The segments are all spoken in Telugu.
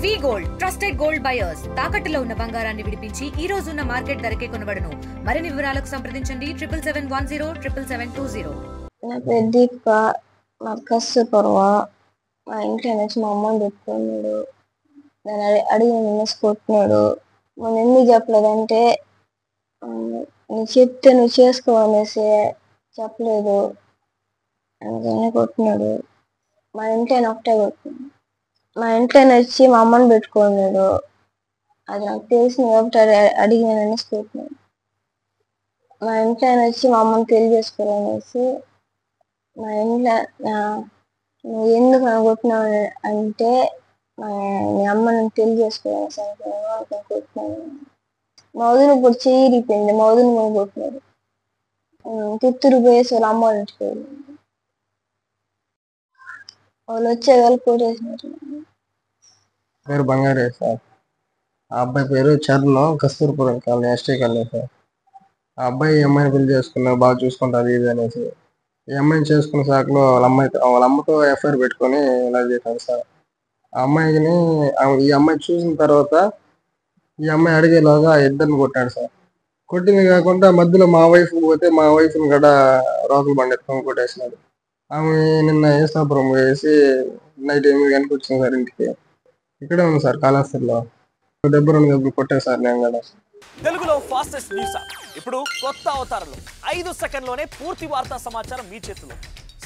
వి గోల్డ్ ట్రస్టెడ్ గోల్డ్ బయర్స్ తాకట్టులో ఉన్న బంగారాన్ని విడిపించి ఈ రోజు ఉన్న మార్కెట్ ధరకే కొనబడును. మరిన్ని వివరాలకు సంప్రదించండి 7710 నా పేరు దీపిక, నా కస్తూర్పర్వ. మా ఇంట్లో నుంచి మా అమ్మని పెట్టుకున్నాడు. నేను అడిగిన నిన్నేసుకుంటున్నాడు. నువ్వు ఎందుకు చెప్పలేదంటే నువ్వు చెప్తే నువ్వు చేసుకోవనేసి చెప్పలేదు, అందుకనే కొట్టినాడు. మా ఇంట్లో ఒకటే కొట్టినాడు. మా ఇంట్లో వచ్చి మా అమ్మని పెట్టుకున్నాడు. అది నాకు తెలిసిన కాబట్టి అడిగిన నిన్నేసుకుంటున్నాడు. మా ఇంట్లో వచ్చి మా అమ్మని తెలియజేసుకోవాలనేసి మా ఇంట్లో నువ్వు ఎందుకు కొట్టినావు అంటే మీ అమ్మ నన్ను తెలియజేసుకోవాలని కొట్టినాను. మా వదిన ఇప్పుడు చెయ్యిరిపోయింది. మా వదిన కూడా కొట్టినాడు. తిత్తూరు పోయేసి వాళ్ళ అమ్మ వాళ్ళ ఇంటికి వెళ్ళింది. వాళ్ళు వచ్చే వాళ్ళు కొట్టేసినారు. పేరు బంగారే సార్. ఆ అబ్బాయి పేరు Charan, Kasturpuram colony, ST colony sir. ఆ అబ్బాయి ఈ అమ్మాయిని పెళ్లి చేసుకున్నారు, బాగా చూసుకుంటారు ఇది అనేసి. ఈ అమ్మాయిని చేసుకున్న సాకులో వాళ్ళ అమ్మతో ఎఫ్ఐఆర్ పెట్టుకొని ఇలా చేశారు సార్. ఆ అమ్మాయిని ఈ అమ్మాయి చూసిన తర్వాత ఈ అమ్మాయి అడిగేలాగా ఇద్దరిని కొట్టాడు సార్. కొట్టింది కాకుండా మధ్యలో మా వైఫ్ పోతే మా వైఫ్ని కూడా రోకలు బండి ఎత్తుకొని కొట్టేసినాడు. ఆమె నిన్న ఏసాపురం వేసి నైట్ 8 గంటలకు వచ్చింది సార్ ఇంటికి. ఇక్కడే ఉంది సార్ కాళహస్తిలో. డబ్బు 2 డబ్బులు కొట్టాను సార్ నేను కూడా. తెలుగులో ఫాస్టెస్ట్ న్యూస్ ఇప్పుడు కొత్త అవతారంలో 5 సెకండ్లోనే పూర్తి వార్తా సమాచారం మీ చేతిలో.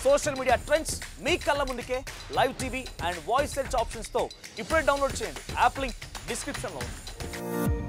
సోషల్ మీడియా ట్రెండ్స్ మీ కళ్ళ ముందుకే live TV and voice search options తో ఇప్పుడే డౌన్లోడ్ చేయండి. యాప్ లింక్ డిస్క్రిప్షన్లో ఉంది.